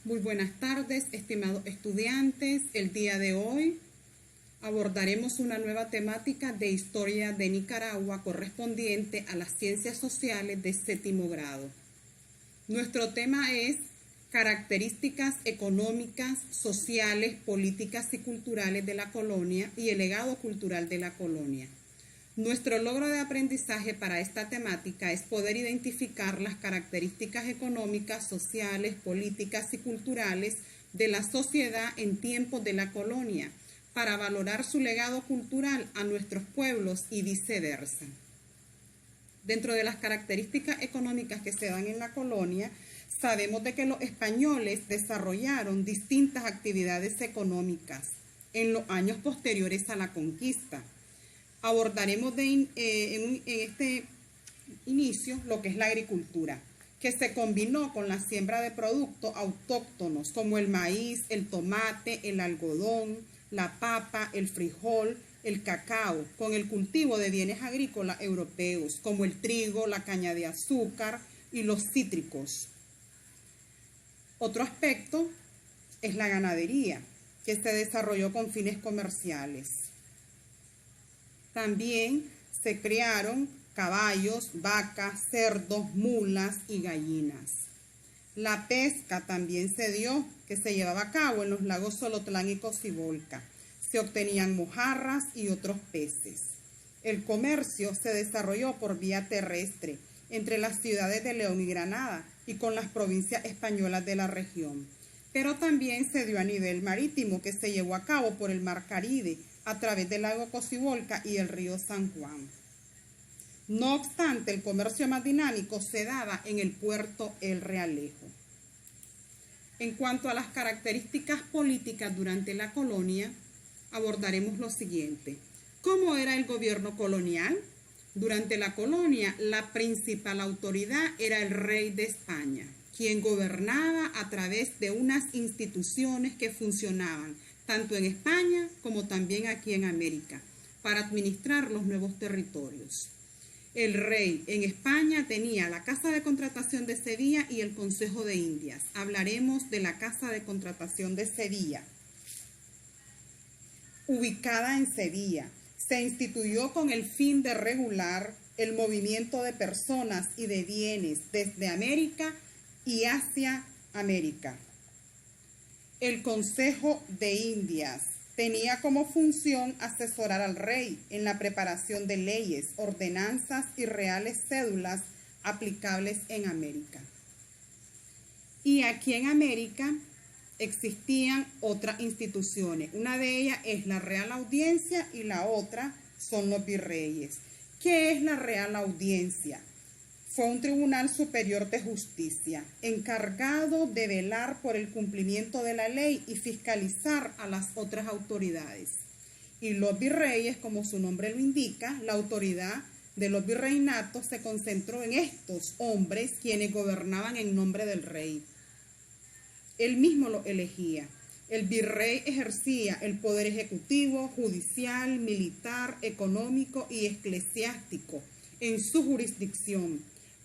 Muy buenas tardes, estimados estudiantes. El día de hoy abordaremos una nueva temática de historia de Nicaragua correspondiente a las ciencias sociales de séptimo grado. Nuestro tema es características económicas, sociales, políticas y culturales de la colonia y el legado cultural de la colonia. Nuestro logro de aprendizaje para esta temática es poder identificar las características económicas, sociales, políticas y culturales de la sociedad en tiempos de la colonia para valorar su legado cultural a nuestros pueblos y viceversa. Dentro de las características económicas que se dan en la colonia, sabemos de que los españoles desarrollaron distintas actividades económicas en los años posteriores a la conquista. Abordaremos en este inicio lo que es la agricultura, que se combinó con la siembra de productos autóctonos como el maíz, el tomate, el algodón, la papa, el frijol, el cacao, con el cultivo de bienes agrícolas europeos como el trigo, la caña de azúcar y los cítricos. Otro aspecto es la ganadería, que se desarrolló con fines comerciales. También se criaron caballos, vacas, cerdos, mulas y gallinas. La pesca también se dio, que se llevaba a cabo en los lagos Solotlán y Cocibolca. Se obtenían mojarras y otros peces. El comercio se desarrolló por vía terrestre entre las ciudades de León y Granada y con las provincias españolas de la región. Pero también se dio a nivel marítimo, que se llevó a cabo por el Mar Caribe, a través del lago Cocibolca y el río San Juan. No obstante, el comercio más dinámico se daba en el puerto El Realejo. En cuanto a las características políticas durante la colonia, abordaremos lo siguiente. ¿Cómo era el gobierno colonial? Durante la colonia, la principal autoridad era el rey de España, quien gobernaba a través de unas instituciones que funcionaban tanto en España como también aquí en América, para administrar los nuevos territorios. El rey en España tenía la Casa de Contratación de Sevilla y el Consejo de Indias. Hablaremos de la Casa de Contratación de Sevilla. Ubicada en Sevilla, se instituyó con el fin de regular el movimiento de personas y de bienes desde América y hacia América. El Consejo de Indias tenía como función asesorar al rey en la preparación de leyes, ordenanzas y reales cédulas aplicables en América. Y aquí en América existían otras instituciones. Una de ellas es la Real Audiencia y la otra son los virreyes. ¿Qué es la Real Audiencia? Fue un tribunal superior de justicia, encargado de velar por el cumplimiento de la ley y fiscalizar a las otras autoridades. Y los virreyes, como su nombre lo indica, la autoridad de los virreinatos se concentró en estos hombres quienes gobernaban en nombre del rey. Él mismo lo elegía. El virrey ejercía el poder ejecutivo, judicial, militar, económico y eclesiástico en su jurisdicción,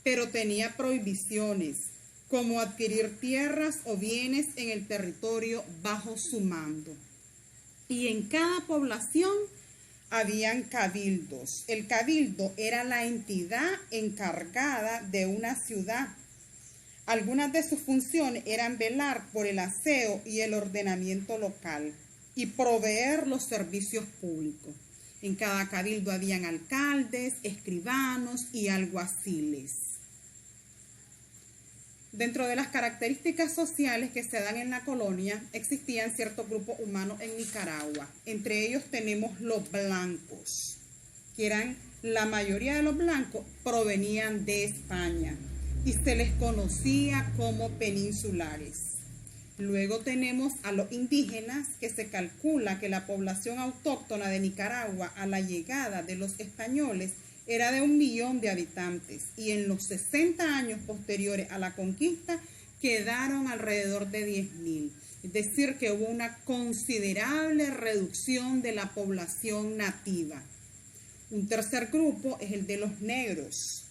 pero tenía prohibiciones, como adquirir tierras o bienes en el territorio bajo su mando. Y en cada población habían cabildos. El cabildo era la entidad encargada de una ciudad. Algunas de sus funciones eran velar por el aseo y el ordenamiento local y proveer los servicios públicos. En cada cabildo habían alcaldes, escribanos y alguaciles. Dentro de las características sociales que se dan en la colonia, existían ciertos grupos humanos en Nicaragua. Entre ellos tenemos los blancos, que eran la mayoría de los blancos provenían de España y se les conocía como peninsulares. Luego tenemos a los indígenas, que se calcula que la población autóctona de Nicaragua a la llegada de los españoles era de 1 millón de habitantes y en los 60 años posteriores a la conquista quedaron alrededor de 10.000. Es decir, que hubo una considerable reducción de la población nativa. Un tercer grupo es el de los negros.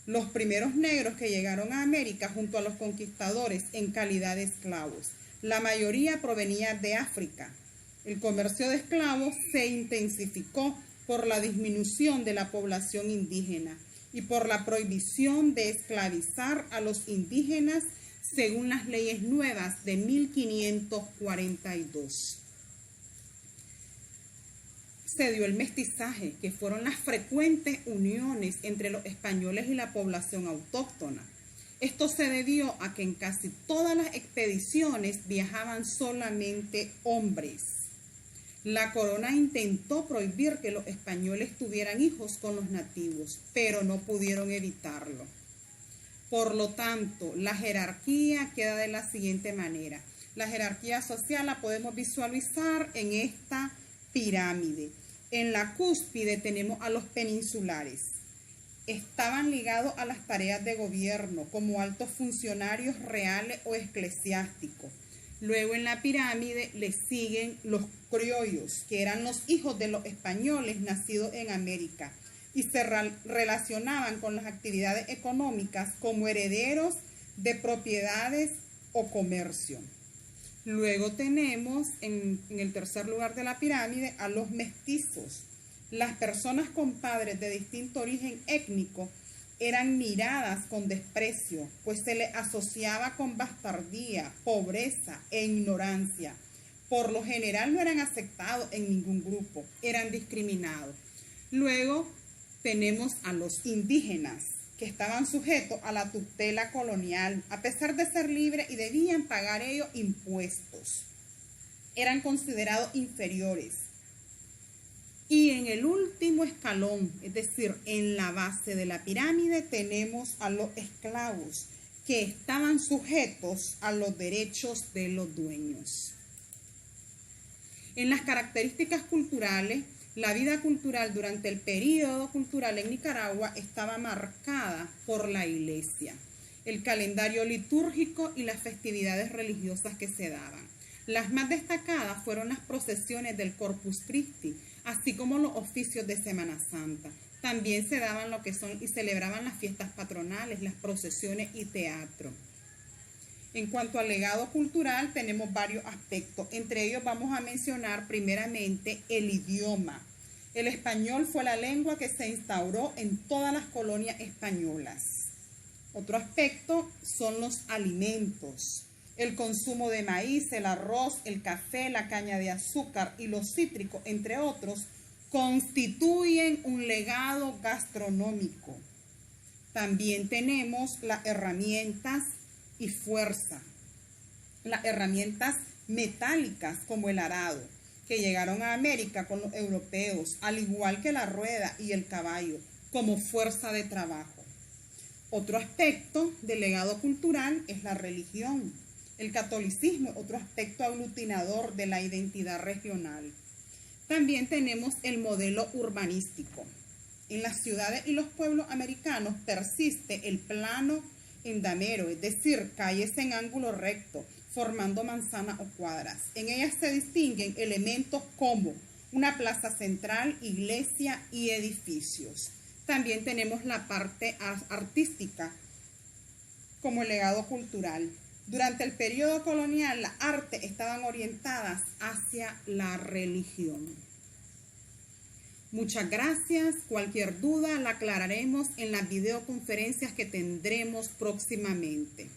los primeros negros que llegaron a América junto a los conquistadores en calidad de esclavos. La mayoría provenía de África. El comercio de esclavos se intensificó por la disminución de la población indígena y por la prohibición de esclavizar a los indígenas según las leyes nuevas de 1542. Se dio el mestizaje, que fueron las frecuentes uniones entre los españoles y la población autóctona. Esto se debió a que en casi todas las expediciones viajaban solamente hombres. La corona intentó prohibir que los españoles tuvieran hijos con los nativos, pero no pudieron evitarlo. Por lo tanto, la jerarquía queda de la siguiente manera. La jerarquía social la podemos visualizar en esta pirámide. En la cúspide tenemos a los peninsulares. Estaban ligados a las tareas de gobierno como altos funcionarios reales o eclesiásticos. Luego en la pirámide le siguen los criollos, que eran los hijos de los españoles nacidos en América y se relacionaban con las actividades económicas como herederos de propiedades o comercio. Luego tenemos en el tercer lugar de la pirámide a los mestizos. Las personas con padres de distinto origen étnico eran miradas con desprecio, pues se les asociaba con bastardía, pobreza e ignorancia. Por lo general no eran aceptados en ningún grupo, eran discriminados. Luego tenemos a los indígenas, que estaban sujetos a la tutela colonial, a pesar de ser libres y debían pagar ellos impuestos. Eran considerados inferiores. Y en el último escalón, es decir, en la base de la pirámide, tenemos a los esclavos, que estaban sujetos a los derechos de los dueños. En las características culturales, la vida cultural durante el período cultural en Nicaragua estaba marcada por la iglesia, el calendario litúrgico y las festividades religiosas que se daban. Las más destacadas fueron las procesiones del Corpus Christi, así como los oficios de Semana Santa. También se daban lo que son y celebraban las fiestas patronales, las procesiones y teatro. En cuanto al legado cultural, tenemos varios aspectos. Entre ellos vamos a mencionar primeramente el idioma. El español fue la lengua que se instauró en todas las colonias españolas. Otro aspecto son los alimentos. El consumo de maíz, el arroz, el café, la caña de azúcar y los cítricos, entre otros, constituyen un legado gastronómico. También tenemos las herramientas y fuerza, las herramientas metálicas como el arado, que llegaron a América con los europeos, al igual que la rueda y el caballo, como fuerza de trabajo. Otro aspecto del legado cultural es la religión. El catolicismo es otro aspecto aglutinador de la identidad regional. También tenemos el modelo urbanístico. En las ciudades y los pueblos americanos persiste el plano endamero, es decir, calles en ángulo recto, formando manzanas o cuadras. En ellas se distinguen elementos como una plaza central, iglesia y edificios. También tenemos la parte artística como el legado cultural. Durante el periodo colonial, las artes estaban orientadas hacia la religión. Muchas gracias. Cualquier duda la aclararemos en las videoconferencias que tendremos próximamente.